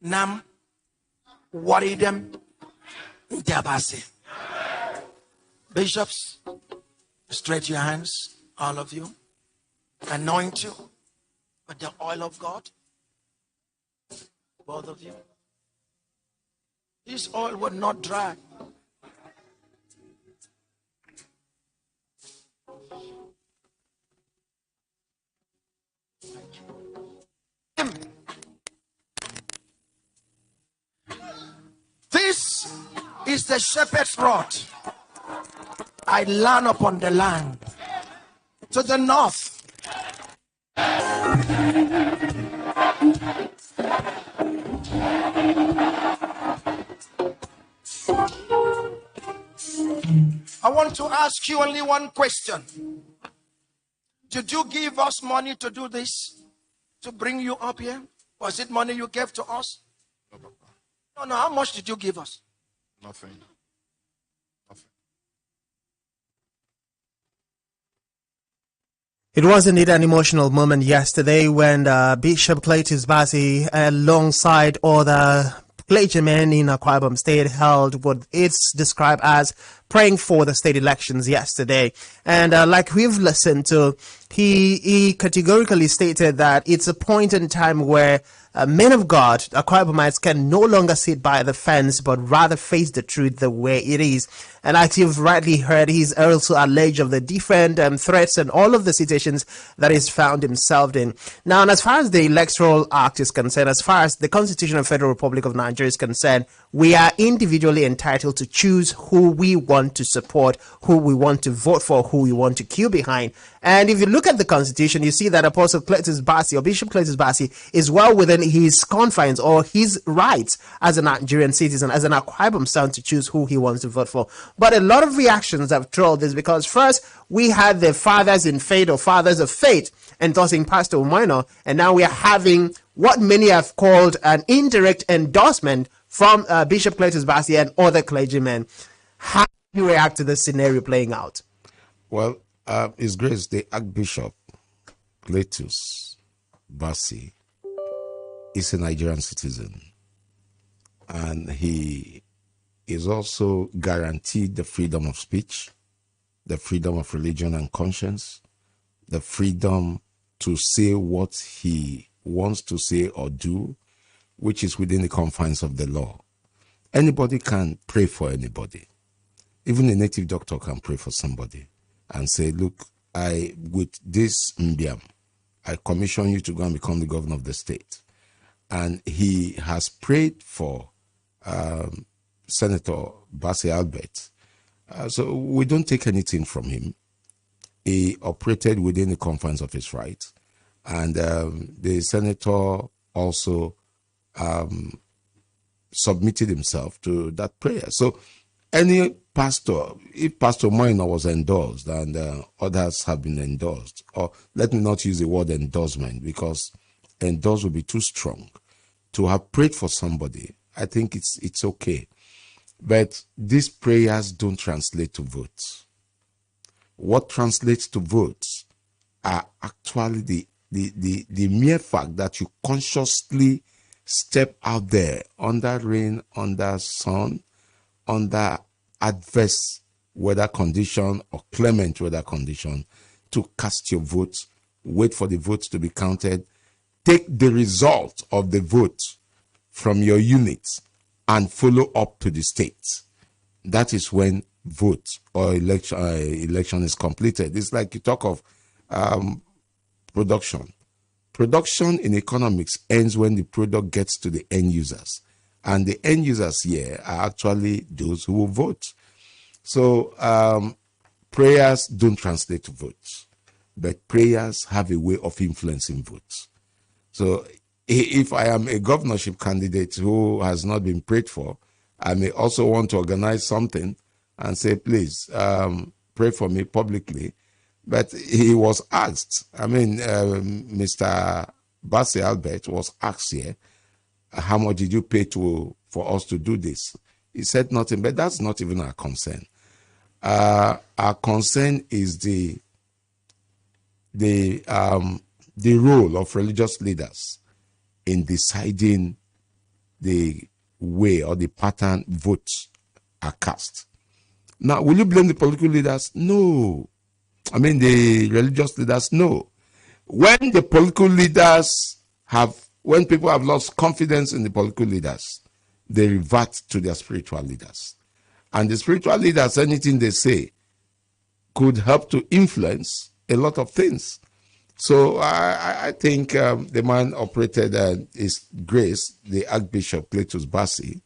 nam worry them Bassey. Bishops, stretch your hands, all of you. Anoint you with the oil of God. Both of you. This oil will not dry. This is the shepherd's rod. I land upon the land to the north. I want to ask you only one question. Did you give us money to do this? To bring you up here? Was it money you gave to us? No, Papa. No. How much did you give us? Nothing. It was indeed an emotional moment yesterday when Bishop Cletus Bassey, alongside other clergymen in Akwa Ibom State, held what it's described as praying for the state elections yesterday. And like we've listened to, he categorically stated that it's a point in time where men of God, Akwa Ibomites, can no longer sit by the fence, but rather face the truth the way it is. And as you've rightly heard, he's also alleged of the different threats and all of the situations that he's found himself in. Now, and as far as the Electoral Act is concerned, as far as the Constitution of the Federal Republic of Nigeria is concerned, we are individually entitled to choose who we want to support, who we want to vote for, who we want to queue behind. And if you look at the Constitution, you see that Apostle Cletus Bassey, or Bishop Cletus Bassey, is well within his confines or his rights as a Nigerian citizen, as an Akwa Ibom son, to choose who he wants to vote for. But a lot of reactions have trolled this because first we had the fathers in faith or fathers of faith endorsing Pastor Umaino, and now we are having what many have called an indirect endorsement from Bishop Cletus Bassey and other clergymen. How do you react to this scenario playing out? Well, His Grace, the Archbishop Cletus Bassey is a Nigerian citizen, and he is also guaranteed the freedom of speech, the freedom of religion and conscience, the freedom to say what he wants to say or do, which is within the confines of the law. Anybody can pray for anybody. Even a native doctor can pray for somebody and say, look, with this mbiam, I commission you to go and become the governor of the state. And he has prayed for Senator Bassey Albert. So we don't take anything from him. He operated within the confines of his rights. And the senator also submitted himself to that prayer. So any pastor, if Pastor Moina was endorsed and others have been endorsed, or let me not use the word endorsement because endorse will be too strong, to have prayed for somebody, I think it's okay. But these prayers don't translate to votes. What translates to votes are actually the mere fact that you consciously step out there under rain, under sun, under adverse weather condition or clement weather condition to cast your votes, wait for the votes to be counted, take the result of the vote from your units and follow up to the state. That is when vote or election is completed. It's like you talk of production. Production in economics ends when the product gets to the end users. And the end users here are actually those who will vote. So prayers don't translate to votes, but prayers have a way of influencing votes. So if I am a governorship candidate who has not been prayed for, I may also want to organize something and say, please, pray for me publicly. But he was asked, Mr. Bassey Albert was asked here, how much did you pay for us to do this? He said nothing, but that's not even our concern. Our concern is the role of religious leaders in deciding the way or the pattern votes are cast. Now, will you blame the political leaders? No. I mean, the religious leaders? No. When the political leaders when people have lost confidence in the political leaders, they revert to their spiritual leaders. And the spiritual leaders, anything they say could help to influence a lot of things. So I think the man operated, His Grace, the Archbishop Cletus Bassey,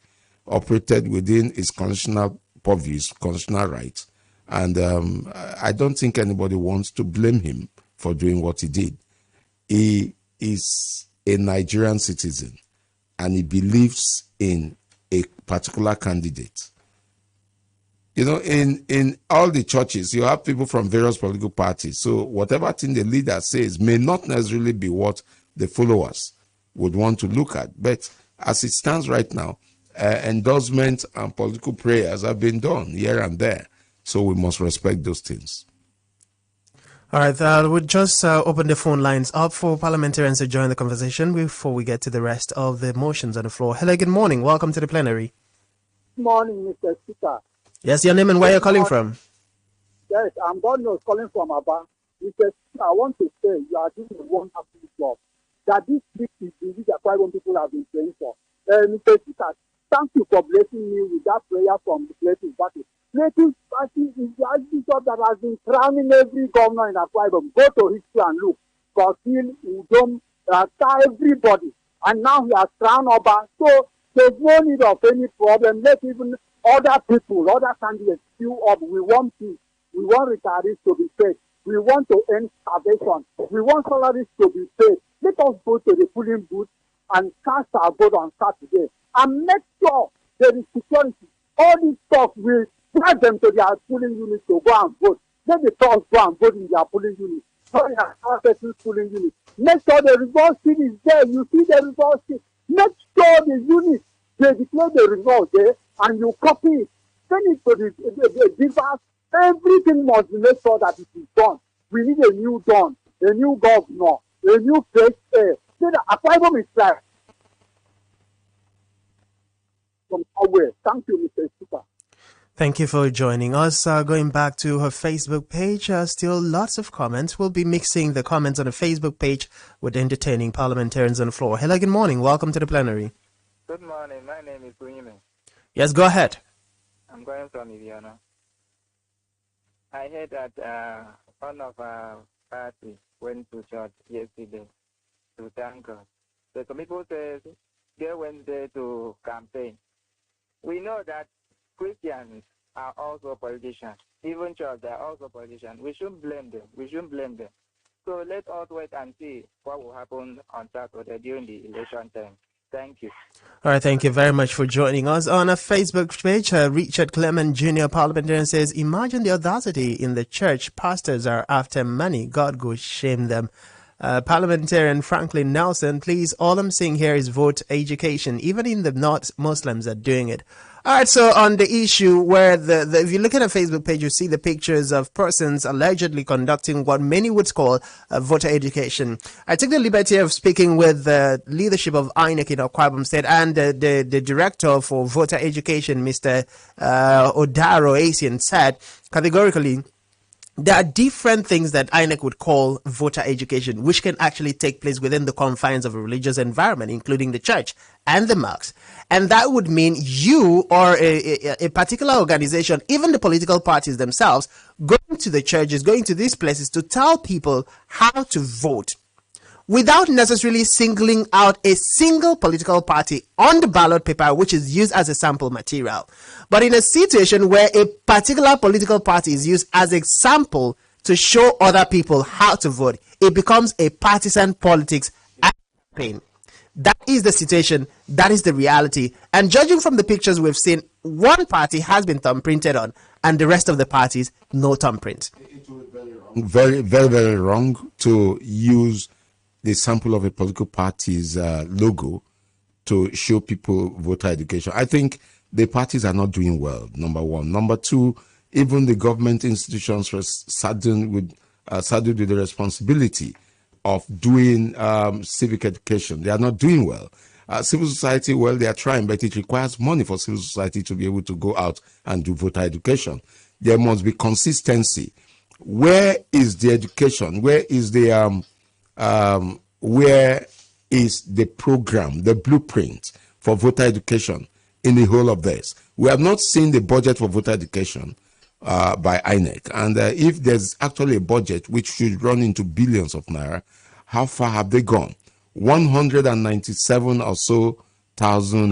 operated within his constitutional purviews, constitutional rights. And I don't think anybody wants to blame him for doing what he did. He is a Nigerian citizen and he believes in a particular candidate. You know, in all the churches, you have people from various political parties. So whatever thing the leader says may not necessarily be what the followers would want to look at. But as it stands right now, endorsements and political prayers have been done here and there. So we must respect those things. All right, we'll just open the phone lines up for parliamentarians to join the conversation before we get to the rest of the motions on the floor. Hello, good morning. Welcome to the plenary. Good morning, Mr. Speaker. Yes, your name and where you're calling from? Yes, I'm God knows calling from Aba. Mr. Speaker, I want to say you are doing a wonderful job. That this week is the week that quite people have been praying for. Mr. Speaker, thank you for blessing me with that prayer from the Cletus Bassey. Cletus Bassey is the archbishop that has been crowning every governor in Akwa Ibom. Go to history and look. Gosil, Udom, everybody. And now he has crowned Oba. So there's no need of any problem. Let even other people, other candidates queue up. We want peace. We want retirees to be paid. We want to end starvation. We want salaries to be paid. Let us go to the polling booth and cast our vote on Saturday. And make sure there is security. All this stuff will drive them to their polling units to go and vote. Let the trust go and vote in their polling unit. Sorry, our person's polling unit. Make sure the result sheet is there. You see the result sheet. Make sure the unit, they declare the result there and you copy it. Send it to the givers. Everything must be made sure that it is done. We need a new dawn, a new governor, a new fresh air. Say that Akwa Ibom is like from nowhere. Thank you, Mr. Speaker. Thank you for joining us. Going back to her Facebook page, still lots of comments. We'll be mixing the comments on the Facebook page with entertaining parliamentarians on the floor. Hello, good morning. Welcome to the plenary. Good morning. My name is Guime. Yes, go ahead. I'm going from Iviana. I heard that one of our party went to church yesterday to thank God. So some people say they went there to campaign. We know that Christians are also politicians. Even church, they are also politicians. We shouldn't blame them. So let us wait and see what will happen on Saturday during the election time. Thank you. All right, thank you very much for joining us. On a Facebook page, Richard Clement Jr. parliamentarian says, imagine the audacity in the church. Pastors are after money. God go shame them. Parliamentarian Franklin Nelson, please, all I'm saying here is vote education. Even in the North, Muslims are doing it. All right, so on the issue where if you look at a Facebook page, you see the pictures of persons allegedly conducting what many would call voter education. I took the liberty of speaking with the leadership of INEC in Akwa Ibom State and the director for voter education, Mr. Odaro Asian, said categorically, there are different things that INEC would call voter education, which can actually take place within the confines of a religious environment, including the church and the mosque. And that would mean you or a particular organization, even the political parties themselves, going to the churches, going to these places to tell people how to vote, without necessarily singling out a single political party on the ballot paper, which is used as a sample material. But in a situation where a particular political party is used as a sample to show other people how to vote, it becomes a partisan politics campaign. That is the situation. That is the reality. And judging from the pictures we've seen, one party has been thumbprinted on, and the rest of the parties, no thumbprint. It would be very, very, very wrong to use the sample of a political party's logo to show people voter education. I think the parties are not doing well, number one. Number two, even the government institutions were saddled with the responsibility of doing civic education. They are not doing well. Civil society, well, they are trying, but it requires money for civil society to be able to go out and do voter education. There must be consistency. Where is the education? Where is the where is the program, the blueprint for voter education in the whole of this? We have not seen the budget for voter education by INEC. And if there's actually a budget which should run into billions of naira, how far have they gone? 197 or so thousand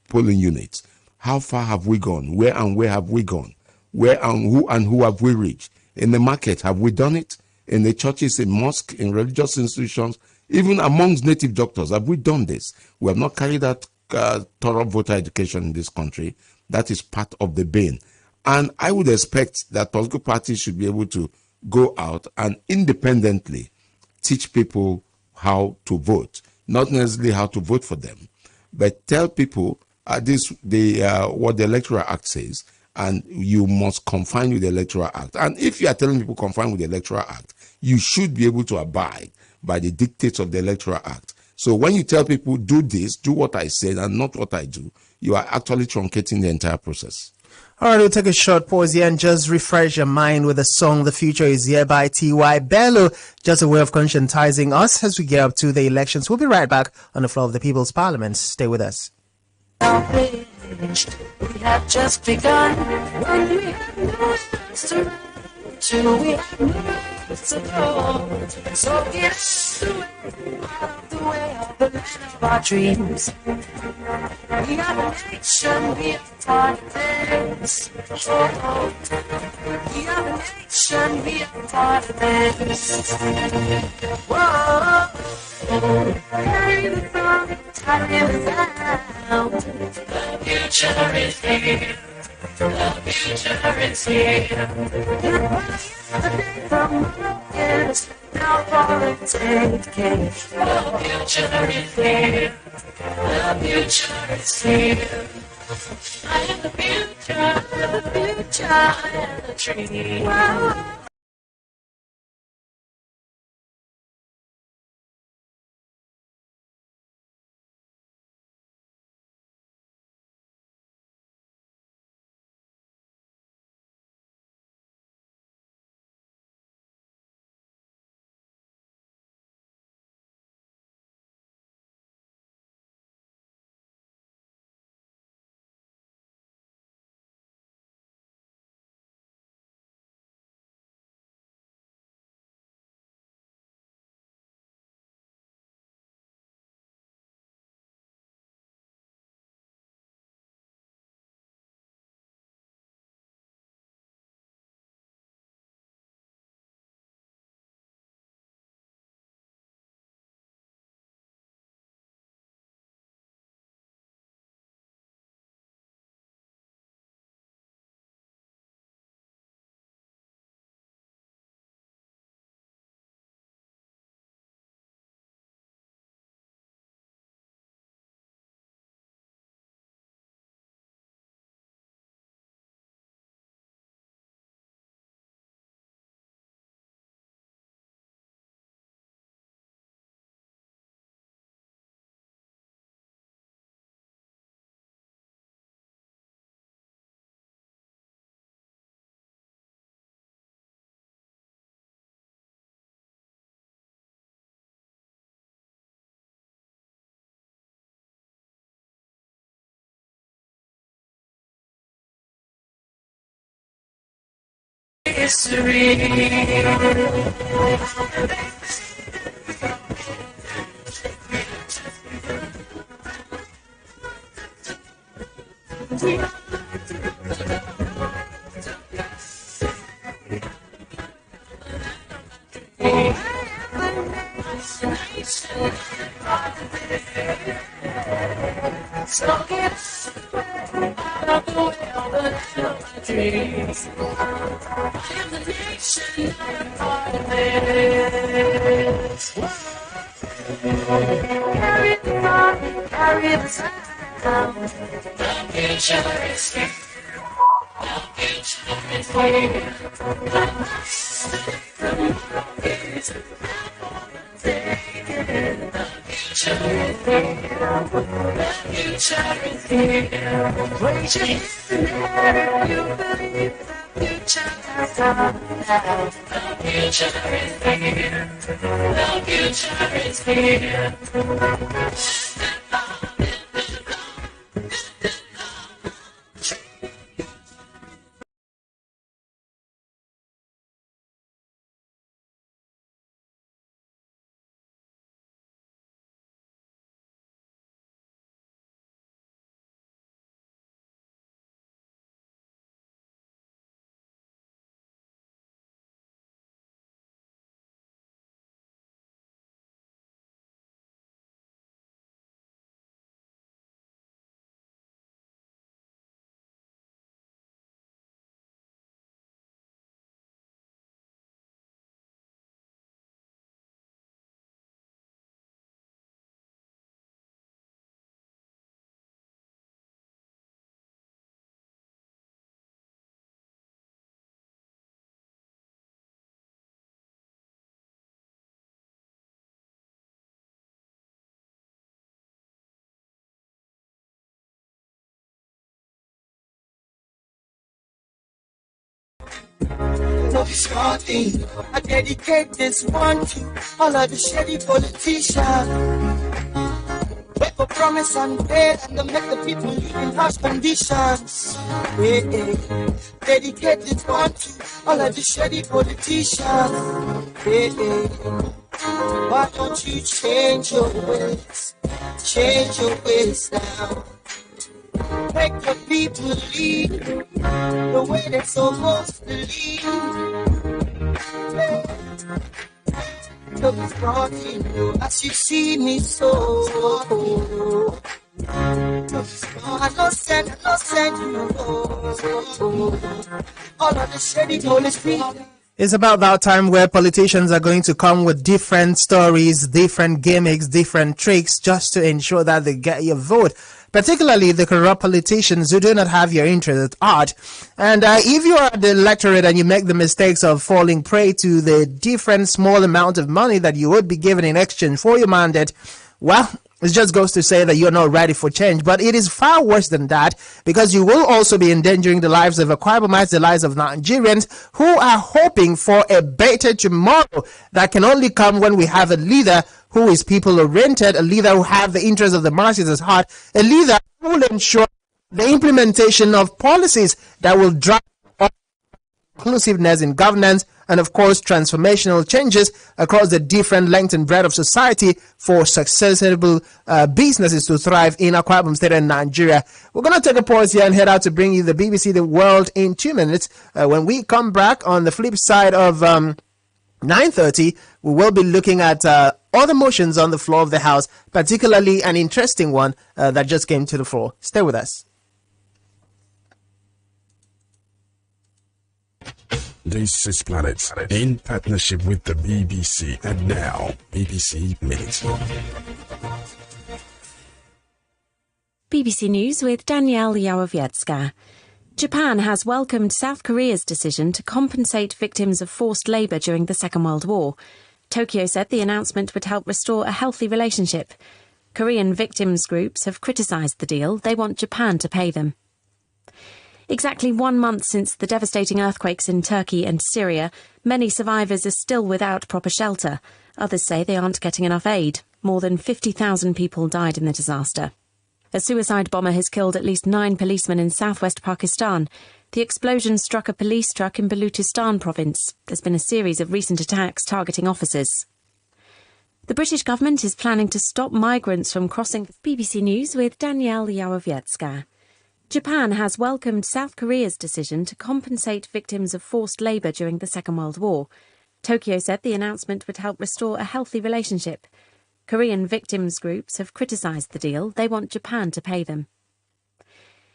polling units. How far have we gone? Where have we gone? Where and who have we reached? In the market, have we done it? In the churches, in mosques, in religious institutions, even amongst native doctors, have we done this? We have not carried out thorough voter education in this country. That is part of the bane. And I would expect that political parties should be able to go out and independently teach people how to vote, not necessarily how to vote for them, but tell people what the Electoral Act says, and you must confine with the Electoral Act. And if you are telling people confine with the Electoral Act, you should be able to abide by the dictates of the Electoral Act. So when you tell people, do this, do what I said and not what I do, you are actually truncating the entire process. All right, we'll take a short pause here and just refresh your mind with the song The Future Is Here by T.Y. Bello, just a way of conscientizing us as we get up to the elections. We'll be right back on the floor of the People's Parliament. Stay with us. We have just begun when we have no place to run to, we have no place to go. So get us out of the way of the land of our dreams. We are the nation, we are part of this. Oh, we are the nation, we are part of this. Whoa, carry the song, carry the sound. The future is here. The future is here. The day tomorrow is now for a decade. The future is here. The future is here. I am the future. The future. I am the tree. Whoa. History. So get out of the way of the dreams. I am the nation, I am part of this. Carry the rock, carry the sound. The future is here. The future is here. The future is here. The future is here. The future is here. Raise your hands in the air if you believe the future has come now. The future is here. The future is here. No small thing. I dedicate this one to all of the shady politicians. Wait for promise and fail, and they make the people live in harsh conditions. Dedicate this one to all of the shady politicians. Why don't you change your ways? Change your ways now. Make the people lead the way they're supposed to lead. Love is brought in you as you see me so. I no send you. All of the shady Holy Spirit. It's about that time where politicians are going to come with different stories, different gimmicks, different tricks just to ensure that they get your vote. Particularly the corrupt politicians who do not have your interest at heart. And if you are the electorate and you make the mistakes of falling prey to the different small amount of money that you would be given in exchange for your mandate, well, it just goes to say that you're not ready for change. But it is far worse than that, because you will also be endangering the lives of Akwa Ibomites, the lives of Nigerians who are hoping for a better tomorrow that can only come when we have a leader who is people-oriented, a leader who have the interests of the masses at heart, a leader who will ensure the implementation of policies that will drive inclusiveness in governance and, of course, transformational changes across the different length and breadth of society for successful businesses to thrive in Akwa Ibom State and Nigeria. We're going to take a pause here and head out to bring you the BBC The World in 2 minutes. When we come back on the flip side of 9:30, we will be looking at other motions on the floor of the House, particularly an interesting one that just came to the floor. Stay with us. This is Planet in partnership with the BBC, and now BBC Minute. BBC News with Danielle Yawowiecka. Japan has welcomed South Korea's decision to compensate victims of forced labour during the Second World War. Tokyo said the announcement would help restore a healthy relationship. Korean victims groups have criticised the deal. They want Japan to pay them. Exactly 1 month since the devastating earthquakes in Turkey and Syria, many survivors are still without proper shelter. Others say they aren't getting enough aid. More than 50,000 people died in the disaster. A suicide bomber has killed at least 9 policemen in southwest Pakistan. The explosion struck a police truck in Baluchistan province. There's been a series of recent attacks targeting officers. The British government is planning to stop migrants from crossing. BBC News with Danielle Yawowiecka. Japan has welcomed South Korea's decision to compensate victims of forced labour during the Second World War. Tokyo said the announcement would help restore a healthy relationship. Korean victims groups have criticised the deal. They want Japan to pay them.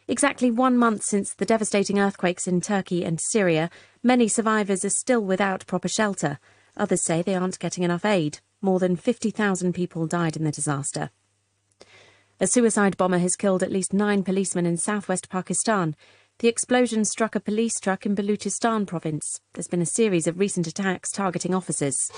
Exactly 1 month since the devastating earthquakes in Turkey and Syria, many survivors are still without proper shelter. Others say they aren't getting enough aid. More than 50,000 people died in the disaster. A suicide bomber has killed at least 9 policemen in southwest Pakistan. The explosion struck a police truck in Baluchistan province. There's been a series of recent attacks targeting officers.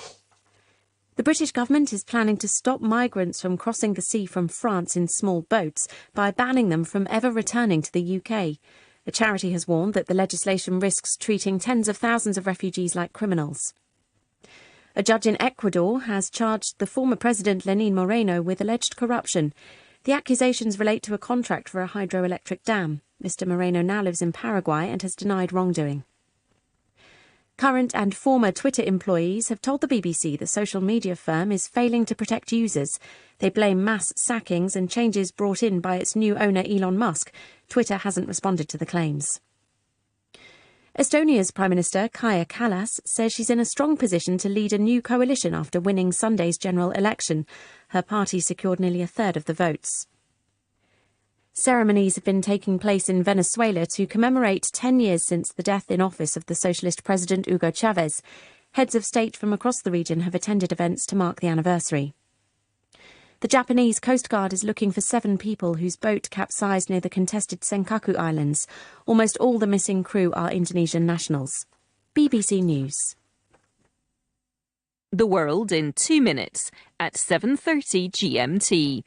The British government is planning to stop migrants from crossing the sea from France in small boats by banning them from ever returning to the UK. The charity has warned that the legislation risks treating tens of thousands of refugees like criminals. A judge in Ecuador has charged the former president Lenín Moreno with alleged corruption. The accusations relate to a contract for a hydroelectric dam. Mr. Moreno now lives in Paraguay and has denied wrongdoing. Current and former Twitter employees have told the BBC the social media firm is failing to protect users. They blame mass sackings and changes brought in by its new owner Elon Musk. Twitter hasn't responded to the claims. Estonia's Prime Minister Kaja Kallas says she's in a strong position to lead a new coalition after winning Sunday's general election. Her party secured nearly a third of the votes. Ceremonies have been taking place in Venezuela to commemorate 10 years since the death in office of the socialist president Hugo Chavez. Heads of state from across the region have attended events to mark the anniversary. The Japanese Coast Guard is looking for 7 people whose boat capsized near the contested Senkaku Islands. Almost all the missing crew are Indonesian nationals. BBC News. The world in 2 minutes at 7:30 GMT.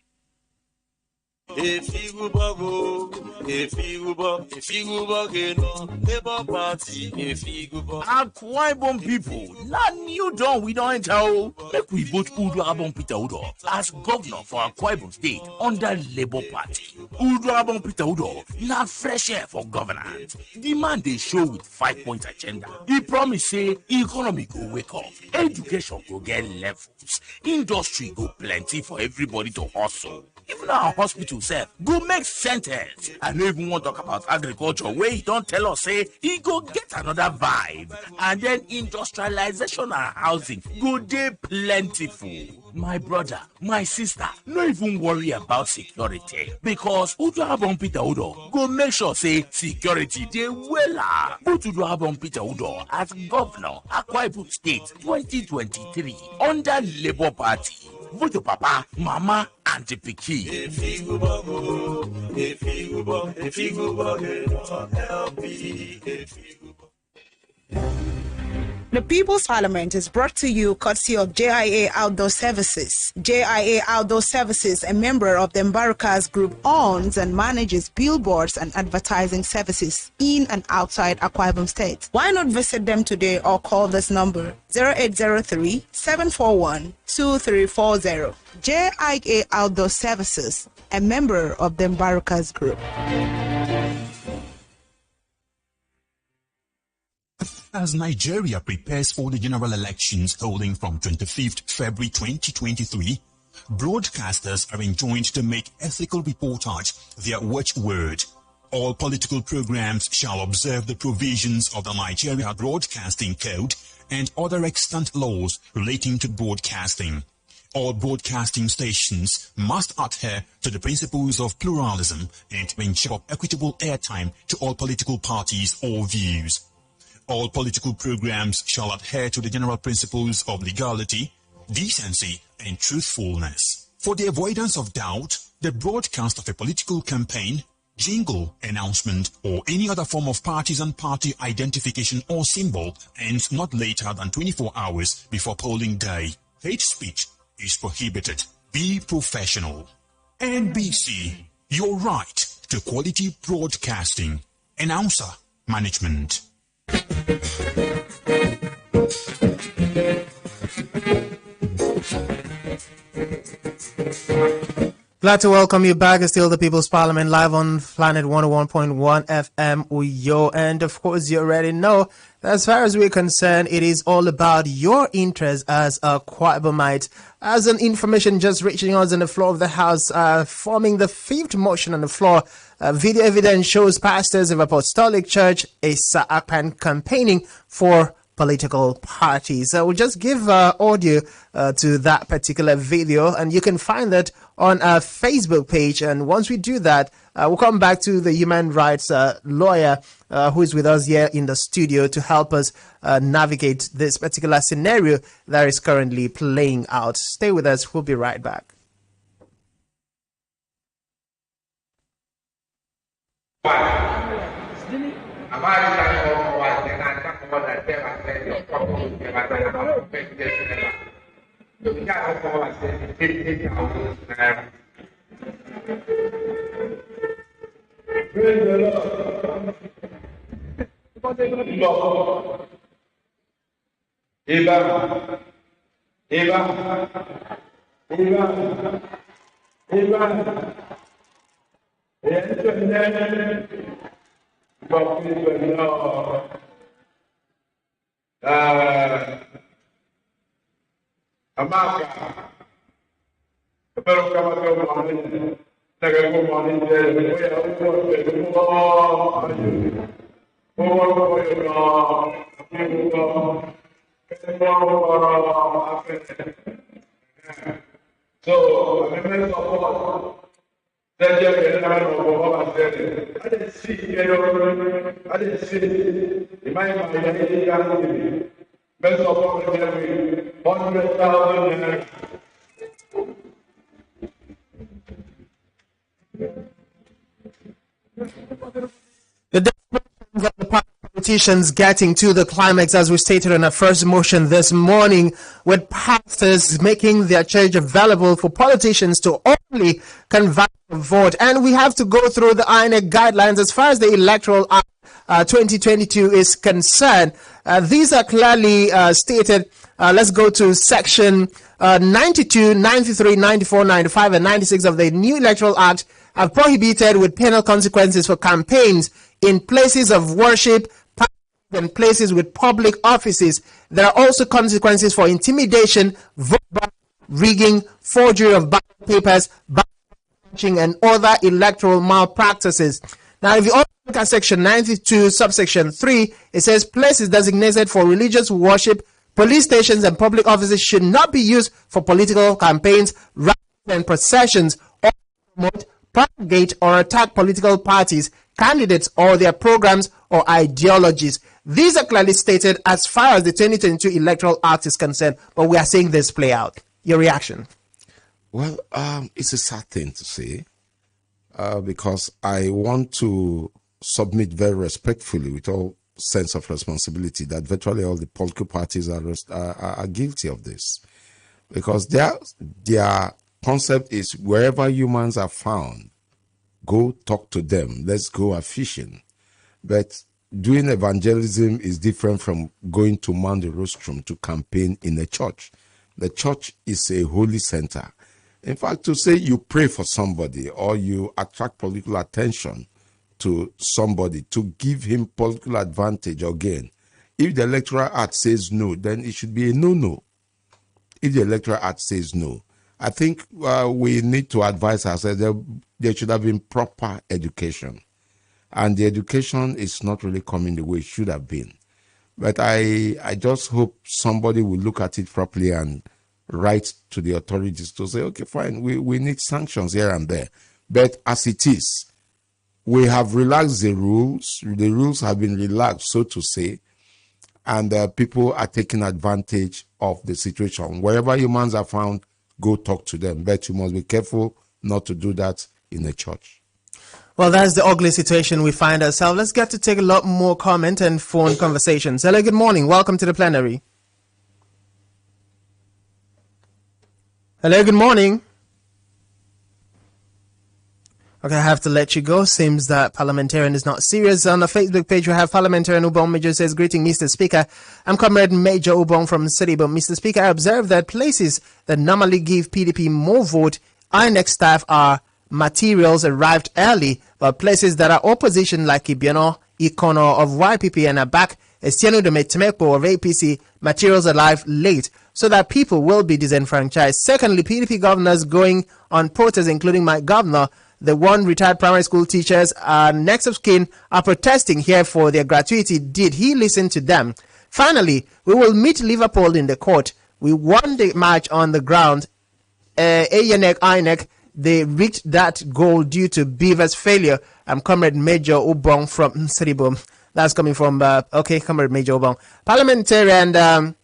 Akwa Ibom people, not new dawn we don't enter. Make we vote Udu Abon Peter Udo as governor for Akwa Ibom State under Labour Party. Udu Abon Peter Udo, not fresh air for governance. The man they show with 5-point agenda. He promise say economy go wake up, education go get levels, industry go plenty for everybody to hustle. Even our hospital self go make sentence. I don't even want to talk about agriculture where he don't tell us say he go get another vibe. And then industrialization and housing go dey plentiful. My brother, my sister, no even worry about security because Udu Abon Peter Udo go make sure say security dey wella. Put Udu Abon Peter Udo as governor Akwa Ibom State 2023 under Labour Party. Vote to Papa, Mama, and the Piki. The People's Parliament is brought to you courtesy of JIA Outdoor Services. JIA Outdoor Services, a member of the Mbarukas Group, owns and manages billboards and advertising services in and outside Akwa Ibom State. Why not visit them today or call this number 0803-741-2340. JIA Outdoor Services, a member of the Mbarukas Group. As Nigeria prepares for the general elections holding from 25th February 2023, broadcasters are enjoined to make ethical reportage their watchword. All political programs shall observe the provisions of the Nigeria Broadcasting Code and other extant laws relating to broadcasting. All broadcasting stations must adhere to the principles of pluralism and ensure equitable airtime to all political parties or views. All political programs shall adhere to the general principles of legality, decency, and truthfulness. For the avoidance of doubt, the broadcast of a political campaign, jingle, announcement, or any other form of partisan party identification or symbol ends not later than 24 hours before polling day. Hate speech is prohibited. Be professional. NBC, your right to quality broadcasting. Announcer Management. Glad to welcome you back. It's still the People's Parliament live on Planet 101.1 FM Uyo. And of course, you already know that as far as we're concerned, it is all about your interest as a Akwa Ibomite. As an information just reaching us on the floor of the House, forming the 5th motion on the floor, video evidence shows pastors of Apostolic Church Esa Akpan campaigning for political parties. We'll just give audio to that particular video, and you can find that on our Facebook page. And once we do that, we'll come back to the human rights lawyer who is with us here in the studio to help us navigate this particular scenario that is currently playing out. Stay with us. We'll be right back. We got to go and 50,000 naira. Praise the Lord. Lord. Amen. Amen. Amen. Amen. Amen. God praise the Lord. Amaka. Pero kama kwa mwani, nagapo mwani jele, kwa uko so, I remember that I didn't see, I didn't see. In my mind, best of all, 100,000. The desperation of the politicians getting to the climax, as we stated in our first motion this morning, with pastors making their church available for politicians to only convert a vote. And we have to go through the INEC guidelines as far as the Electoral Act 2022 is concerned. These are clearly stated. Let's go to section 92, 93, 94, 95, and 96 of the new Electoral Act have prohibited with penal consequences for campaigns in places of worship and places with public offices. There are also consequences for intimidation, vote rigging, forgery of ballot papers, and other electoral malpractices. Now, if you also look at section 92, subsection 3, it says places designated for religious worship, police stations, and public offices should not be used for political campaigns, rallies, and processions, or promote, propagate, or attack political parties, candidates, or their programs or ideologies. These are clearly stated as far as the 2022 Electoral Act is concerned, but we are seeing this play out. Your reaction? Well, it's a sad thing to say, because I want to submit very respectfully, with all sense of responsibility, that virtually all the political parties are guilty of this, because their concept is wherever humans are found, go talk to them. Let's go a fishing. But doing evangelism is different from going to Mount the Rostrum to campaign in a church. The church is a holy center. In fact, to say you pray for somebody or you attract political attention to somebody to give him political advantage or gain, if the Electoral Act says no, then it should be a no-no. If the Electoral Act says no, I think we need to advise ourselves that there should have been proper education. And the education is not really coming the way it should have been. But I just hope somebody will look at it properly and write to the authorities to say, okay, fine, we need sanctions here and there. But as it is, we have relaxed the rules. The rules have been relaxed, so to say, and people are taking advantage of the situation. Wherever humans are found, go talk to them. But you must be careful not to do that in a church. Well, that's the ugly situation we find ourselves. Let's get to take a lot more comment and phone conversations. Hello, good morning. Welcome to the plenary. Hello, good morning. Okay, I have to let you go. Seems that parliamentarian is not serious. On the Facebook page, we have parliamentarian Ubong Major says, greeting, Mr. Speaker. I'm Comrade Major Ubong from City, but Mr. Speaker, I observe that places that normally give PDP more vote, INEC staff are materials arrived early, but places that are opposition like Ibiano, Ikono of YPP and Abak, Estiano de Metemeko of APC, materials arrive late, so that people will be disenfranchised. Secondly, PDP governors going on protests, including my governor, the one retired primary school teachers, next of kin, are protesting here for their gratuity. Did he listen to them? Finally, we will meet Liverpool in the court. We won the match on the ground. INEC, they reached that goal due to Beaver's failure. I'm Comrade Major Ubong from Seribum. That's coming from, Comrade Major Ubong. Parliamentarian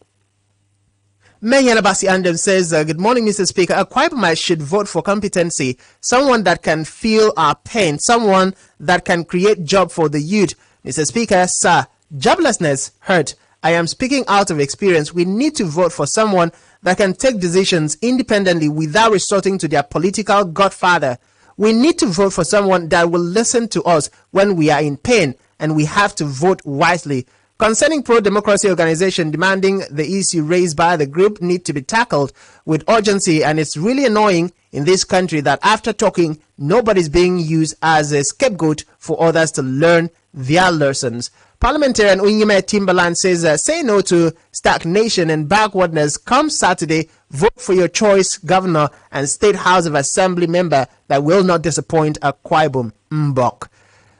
Mayor Bassey Albert says, good morning, Mr. Speaker. Akwa Ibom should vote for competency, someone that can feel our pain, someone that can create job for the youth. Mr. Speaker, sir, joblessness hurt. I am speaking out of experience. We need to vote for someone that can take decisions independently without resorting to their political godfather. We need to vote for someone that will listen to us when we are in pain, and we have to vote wisely. Concerning pro-democracy organization demanding the issue raised by the group need to be tackled with urgency, and it's really annoying in this country that after talking, nobody's being used as a scapegoat for others to learn their lessons. Parliamentarian Unyime Timberland says, say no to stagnation and backwardness. Come Saturday, vote for your choice governor and State House of Assembly member that will not disappoint Akwa Ibom Mbok.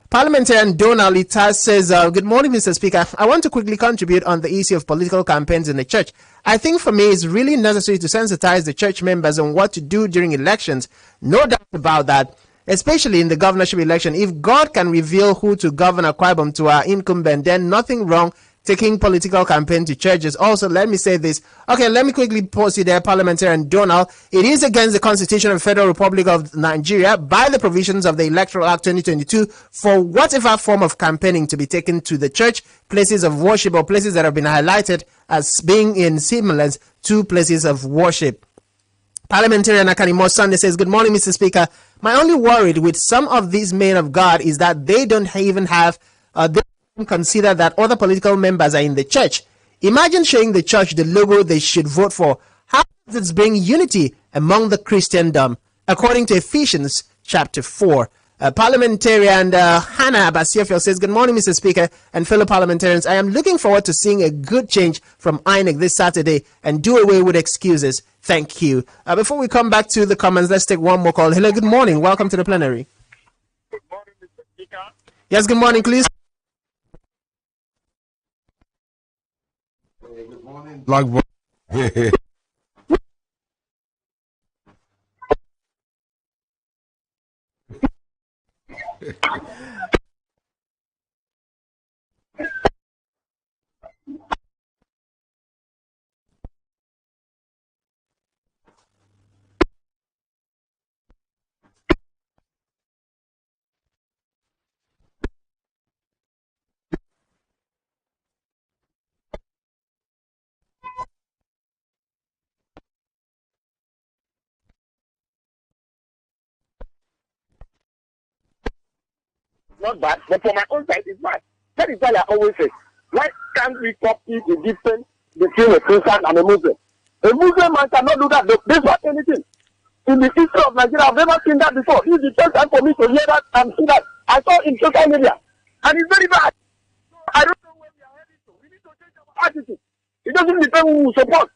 Parliamentarian Donald Itas says, good morning, Mr. Speaker. I want to quickly contribute on the issue of political campaigns in the church. I think for me it's really necessary to sensitize the church members on what to do during elections. No doubt about that, especially in the governorship election. If God can reveal who to govern Akwa Ibom to our incumbent, then nothing wrong taking political campaign to churches. Also, let me say this. Okay, let me quickly pause you there, Parliamentarian Donald. It is against the Constitution of the Federal Republic of Nigeria by the provisions of the Electoral Act 2022 for whatever form of campaigning to be taken to the church, places of worship, or places that have been highlighted as being in semblance to places of worship. Parliamentarian Akanimo Sunday says, good morning, Mr. Speaker. My only worry with some of these men of God is that they don't even have consider that other political members are in the church. Imagine showing the church the logo they should vote for. How does this bring unity among the Christendom? According to Ephesians chapter 4. Parliamentarian Hannah Abasiofio says, good morning, Mr. Speaker and fellow parliamentarians. I am looking forward to seeing a good change from INEC this Saturday and do away with excuses. Thank you. Before we come back to the comments, let's take one more call. Hello, good morning. Welcome to the plenary. Good morning, Mr. Speaker. Yes, good morning, please. Good morning, Black Boy. Not bad, but for my own side, it's bad. That is why I always say, why can't we copy the difference between a Christian and a Muslim? A Muslim man cannot do that. There's not anything. In the history of Nigeria, I've never seen that before. This is the first time for me to hear that and see that. I saw in social media. And it's very bad. I don't know where we are heading to. We need to change our attitude. It doesn't depend who we support.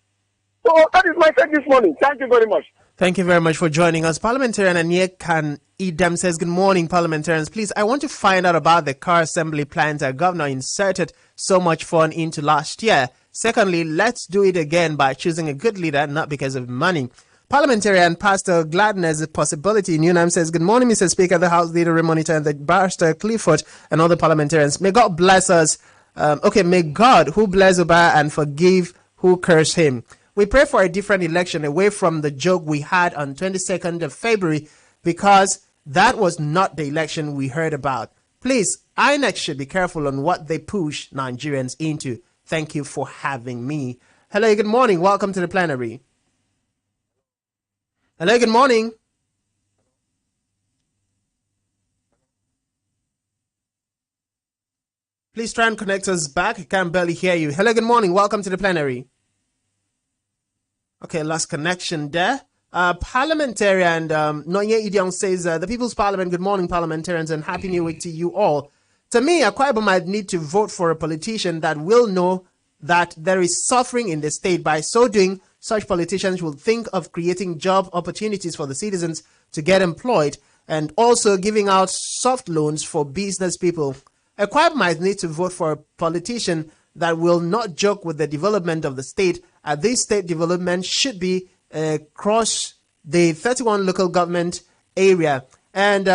So that is my take this morning. Thank you very much. Thank you very much for joining us. Parliamentarian Anyekan Idam says, good morning, parliamentarians. Please, I want to find out about the car assembly plant our governor inserted so much fun into last year. Secondly, let's do it again by choosing a good leader, not because of money. Parliamentarian Pastor Gladness Possibility in Unam says, good morning, Mr. Speaker, the House Leader, Monitor, and the Barrister Clifford and other parliamentarians. May God bless us. May God, who bless Oba and forgive who curse him. We pray for a different election away from the joke we had on 22nd of February because that was not the election we heard about. Please, INEC should be careful on what they push Nigerians into. Thank you for having me. Hello, good morning. Welcome to the plenary. Hello, good morning. Please try and connect us back. I can barely hear you. Hello, good morning. Welcome to the plenary. Okay, last connection there. Parliamentarian Nonye Idion says, the People's Parliament, good morning, parliamentarians, and Happy New Week to you all. To me, Akwa Ibom might need to vote for a politician that will know that there is suffering in the state. By so doing, such politicians will think of creating job opportunities for the citizens to get employed and also giving out soft loans for business people. Akwa Ibom might need to vote for a politician that will not joke with the development of the state. This state development should be across the 31 local government area. And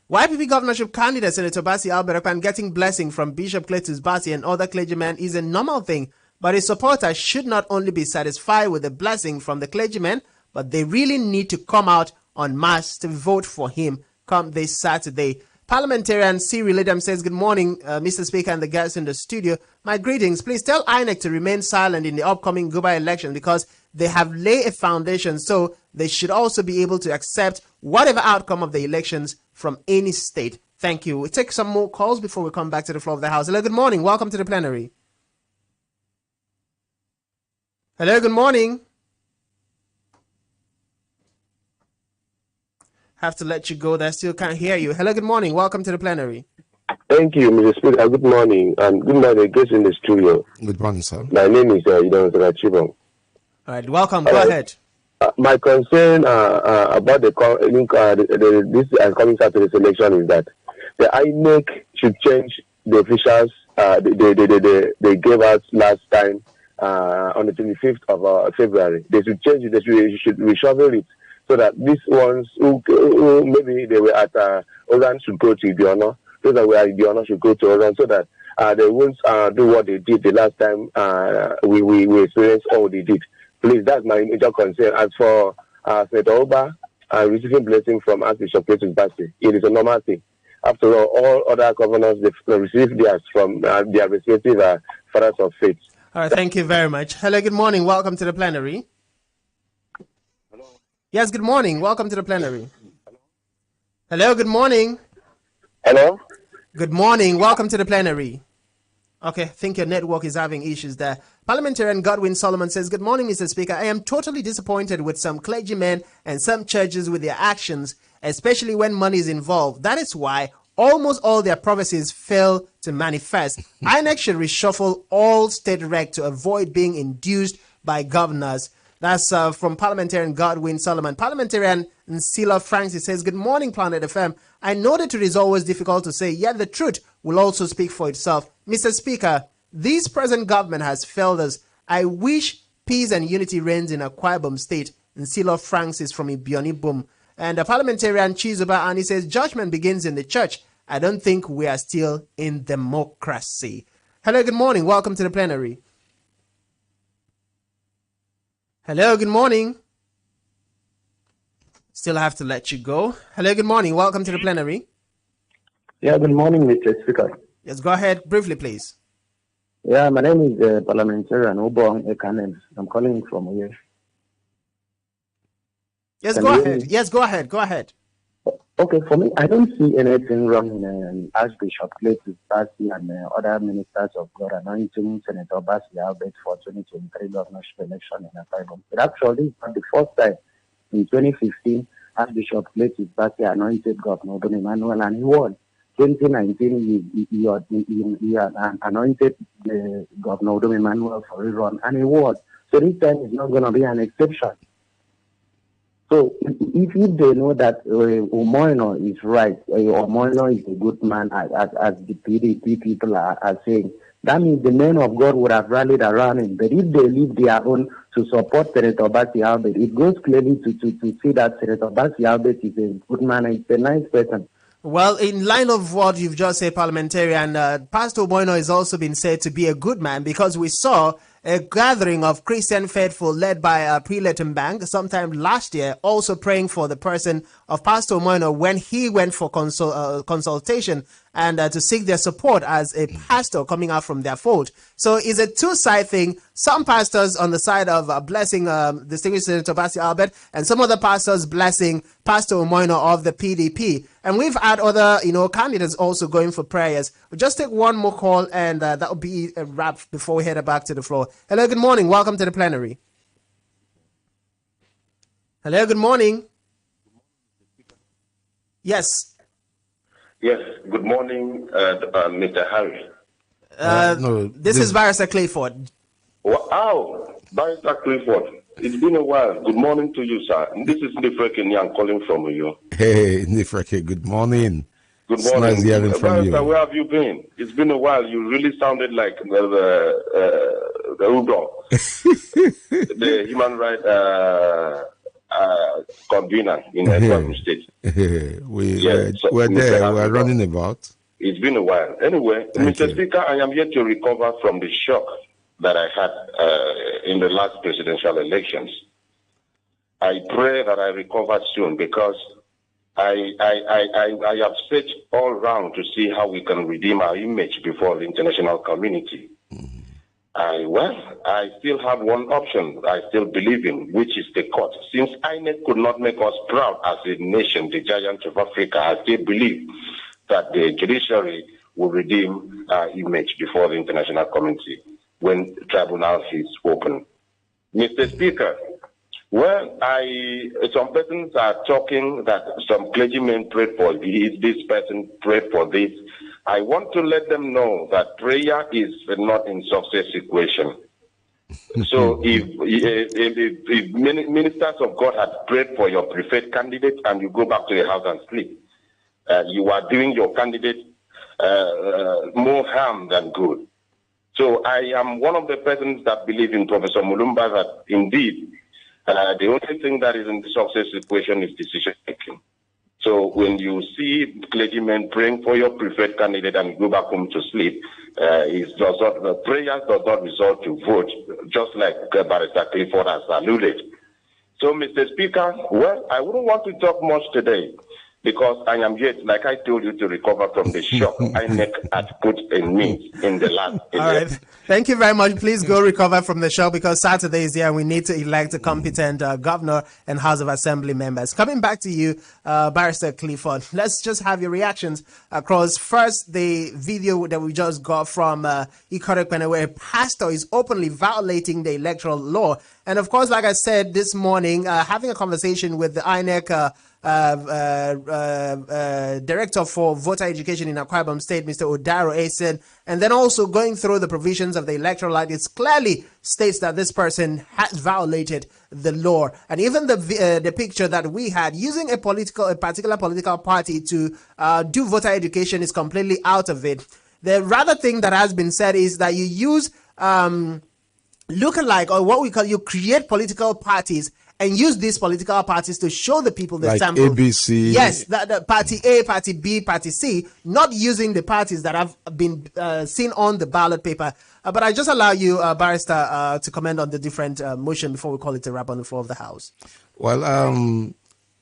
YPP governorship candidate Senator Bassey Albert OBA getting blessing from Bishop Cletus Bassey and other clergymen is a normal thing, but his supporters should not only be satisfied with the blessing from the clergymen, but they really need to come out en masse to vote for him come this Saturday. Parliamentarian Cyril Lidam says, good morning, Mr. Speaker and the guests in the studio. My greetings. Please tell INEC to remain silent in the upcoming Guba election because they have laid a foundation, so they should also be able to accept whatever outcome of the elections from any state. Thank you. We'll take some more calls before we come back to the floor of the House. Hello, good morning. Welcome to the plenary. Hello, good morning. Have to let you go there. Still can't hear you. Hello, good morning. Welcome to the plenary. Thank you, Mr. Speaker. Good morning. And good morning, guests in the studio. Good morning, sir. My name is Senator Bassey Albert. All right, welcome. Go ahead. My concern about this coming Saturday's election is that the INEC should change the officials they gave us last time on the 25th of February. They should change it. They should reshuffle it so that these ones who maybe they were at Oran should go to Ibiono, so that we are Ibiono should go to Oran, so that they won't do what they did the last time we experienced all they did. Please, that's my major concern. As for Senator OBA receiving blessing from Archbishop Cletus Bassey, it is a normal thing. After all other governors, they receive theirs from their respective fathers of faith. All right, thank you very much. Hello, good morning. Welcome to the plenary. Hello. Yes, good morning. Welcome to the plenary. Hello, good morning. Hello. Good morning. Welcome to the plenary. Okay, I think your network is having issues there. Parliamentarian Godwin Solomon says, good morning, Mr. Speaker. I am totally disappointed with some clergymen and some churches with their actions, especially when money is involved. That is why almost all their prophecies fail to manifest. INEC should reshuffle all state rec to avoid being induced by governors. That's from Parliamentarian Godwin Solomon. Parliamentarian Nsila Francis says, good morning, Planet FM. I know that it is always difficult to say, yet the truth will also speak for itself. Mr. Speaker, this present government has failed us. I wish peace and unity reigns in Akwa Ibom State. Nsila Francis from Ibom. And the Parliamentarian Chizuba Ani says, judgment begins in the church. I don't think we are still in democracy. Hello, good morning. Welcome to the plenary. Hello, good morning. Still have to let you go. Hello, good morning. Welcome to the plenary. Yeah, good morning, Mr. Speaker. Yes, go ahead. Briefly, please. Yeah, my name is Parliamentarian Obong Ekanem. I'm calling from here. Yes, go ahead. Yes, go ahead. Go ahead. Okay, for me, I don't see anything wrong in Archbishop Cletus Bassey and other ministers of God anointing Senator Bassey Albert for 2023 governorship election in Akwa Ibom. But actually, it's not the first time. In 2015, Archbishop Cletus Bassey anointed Governor Don Emmanuel and he won. 2019, he anointed Governor Don Emmanuel for a run and he won. So this time is not going to be an exception. So if they know that Omoino is right, Omoino is a good man, as the PDP people are saying, that means the men of God would have rallied around him. But if they leave their own to support Senator Bassey Albert, it goes clearly to see that Senator Bassey Albert is a good man and he's a nice person. Well, in line of what you've just said, Parliamentarian, Pastor Omoino has also been said to be a good man because we saw a gathering of Christian faithful led by Prelate Mbang sometime last year, also praying for the person of Pastor Omoino when he went for consultation and to seek their support as a pastor coming out from their fold. So it's a two-side thing. Some pastors on the side of blessing distinguished Senator Bassey Albert and some other pastors blessing Pastor Omoino of the PDP. And we've had other, candidates also going for prayers. We'll just take one more call and that will be a wrap before we head back to the floor. Hello, good morning. Welcome to the plenary. Hello, good morning. Yes. Yes, good morning, Mr. Harry. This is Barrister Clifford. Wow, Barrister Clifford. It's been a while. Good morning to you, sir. This is Nifreke Nyang calling from you. Hey, Nifreke, good morning. Good morning. It's nice hearing from Barrister, you. where have you been? It's been a while. You really sounded like the Udon, the human rights convener in the state. We're there. We're running about. It's been a while. Anyway, Mr. Speaker, I am yet to recover from the shock that I had in the last presidential elections. I pray that I recover soon because I have searched all round to see how we can redeem our image before the international community. I still have one option I still believe in, which is the court. Since INEC could not make us proud as a nation, the giant of Africa, I still believe that the judiciary will redeem our image before the international community when tribunal is open. Mr. Speaker, some persons are talking that some clergymen prayed for this person prayed for this. I want to let them know that prayer is not in success equation. So if ministers of God had prayed for your preferred candidate and you go back to the house and sleep, you are doing your candidate more harm than good. So I am one of the persons that believe in Professor Mulumba that indeed the only thing that is in the success equation is decision making. So when you see clergymen praying for your preferred candidate and go back home to sleep, the prayers does not result to vote, just like Barrister Clifford has alluded. So, Mr. Speaker, I wouldn't want to talk much today because I am yet, like I told you, to recover from the shock INEC had put in me in the last election. All right. Thank you very much. Please go recover from the shock because Saturday is here and we need to elect a competent governor and House of Assembly members. Coming back to you, Barrister Clifford, let's just have your reactions across first the video that we just got from Ikorekpene where a pastor is openly violating the electoral law. And of course, like I said this morning, having a conversation with the INEC Director for Voter Education in Akwa Ibom State, Mr. Odaro Asen, and then also going through the provisions of the Electoral Act, it clearly states that this person has violated the law. And even the picture that we had using a particular political party to do voter education is completely out of it. The rather thing that has been said is that you use lookalike, or what we call, you create political parties and use these political parties to show the people the like sample. ABC. Yes, the party A, party B, party C, not using the parties that have been seen on the ballot paper. But I just allow you, Barrister, to comment on the different motion before we call it a wrap on the floor of the House. Well,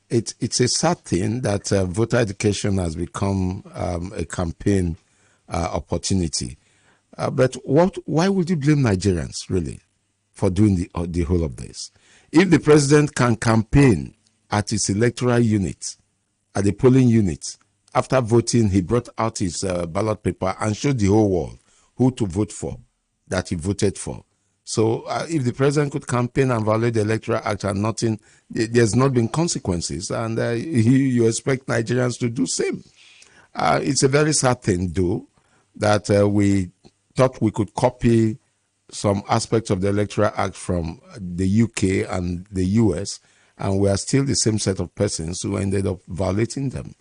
it's a sad thing that voter education has become a campaign opportunity. But why would you blame Nigerians, really, for doing the whole of this? If the president can campaign at his electoral unit, at the polling unit, after voting, he brought out his ballot paper and showed the whole world who to vote for, that he voted for. So if the president could campaign and violate the Electoral Act and nothing, there's not been consequences, and you expect Nigerians to do same. It's a very sad thing, though, that we thought we could copy some aspects of the Electoral Act from the UK and the US, and we are still the same set of persons who ended up violating them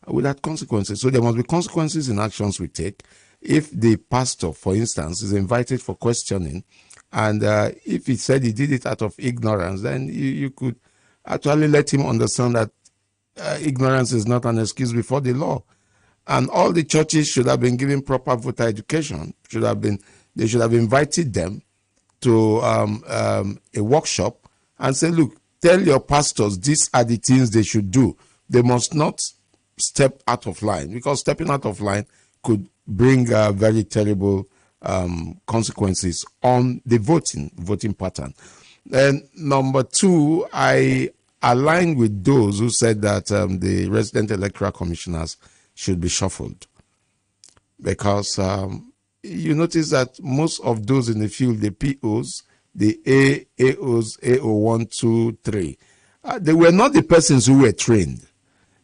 without consequences. So there must be consequences in actions we take. If the pastor, for instance, is invited for questioning, and if he said he did it out of ignorance, then you could actually let him understand that ignorance is not an excuse before the law. And all the churches should have been given proper voter education. They should have invited them to a workshop and say, look, tell your pastors these are the things they should do. They must not step out of line, because stepping out of line could bring very terrible consequences on the voting pattern. And number two, I align with those who said that the Resident Electoral Commissioners should be shuffled, because you notice that most of those in the field, the POs, the AOs, AO1, 2, 3, they were not the persons who were trained.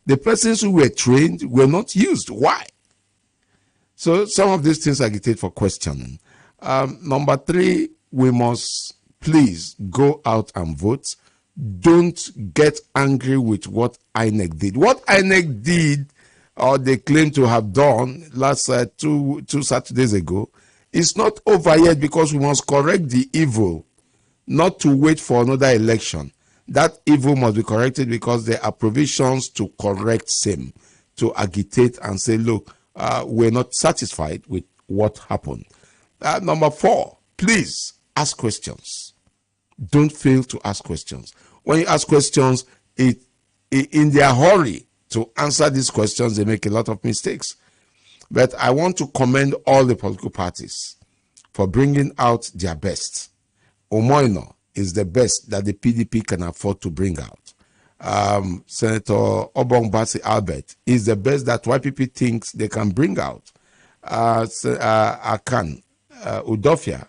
The persons who were trained were not used. Why? So some of these things agitate for questioning. Number three, we must please go out and vote. Don't get angry with what INEC did. What INEC did, or they claim to have done last two Saturdays ago, is not over yet, because we must correct the evil, not to wait for another election. That evil must be corrected, because there are provisions to correct same, to agitate and say, look, we're not satisfied with what happened. Number four, please ask questions. Don't fail to ask questions. When you ask questions, in their hurry to answer these questions, they make a lot of mistakes. But I want to commend all the political parties for bringing out their best. Omoino is the best that the PDP can afford to bring out. Senator Bassey Albert is the best that YPP thinks they can bring out. Akan Udofia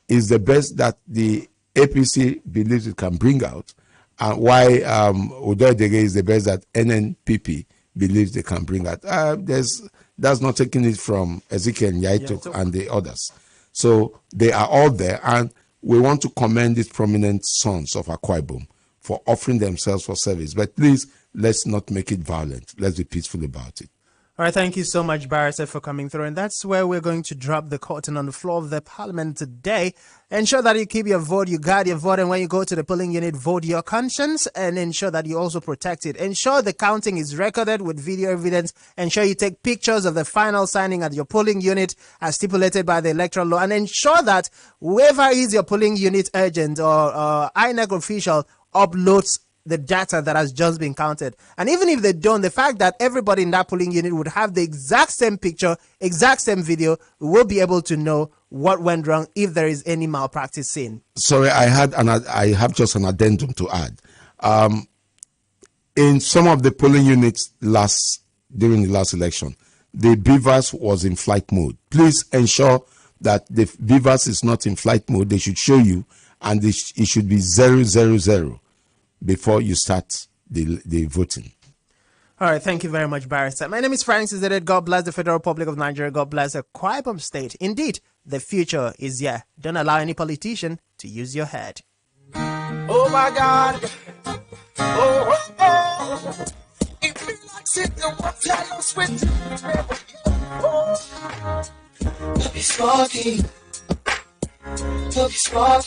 is the best that the APC believes it can bring out. Why Udoidege is the best that NNPP believes they can bring out. That's not taking it from Ezekiel Nyaitok and the others. So they are all there, and we want to commend these prominent sons of Akwa Ibom for offering themselves for service. But please, let's not make it violent. Let's be peaceful about it. All right, thank you so much, Barrister, for coming through. And that's where we're going to drop the curtain on the floor of the Parliament today. Ensure that you keep your vote, you guard your vote, and when you go to the polling unit, vote your conscience, and ensure that you also protect it. Ensure the counting is recorded with video evidence. Ensure you take pictures of the final signing at your polling unit as stipulated by the electoral law. And ensure that whoever is your polling unit agent or INEC official uploads the data that has just been counted. And even if they don't, the fact that everybody in that polling unit would have the exact same picture, exact same video, we will be able to know what went wrong if there is any malpractice seen. Sorry, I have just an addendum to add. In some of the polling units during the last election, the beavers was in flight mode. Please ensure that the beavers is not in flight mode. They should show you, and it should be 000 before you start the voting. All right, thank you very much, Barrister. My name is Francis Zeded. God bless the Federal Republic of Nigeria. God bless Akwa Ibom State. Indeed, the future is here. Don't allow any politician to use your head. Oh my God. Oh. It feels like sitting one time I switch. Love is sparky. Love is sparky.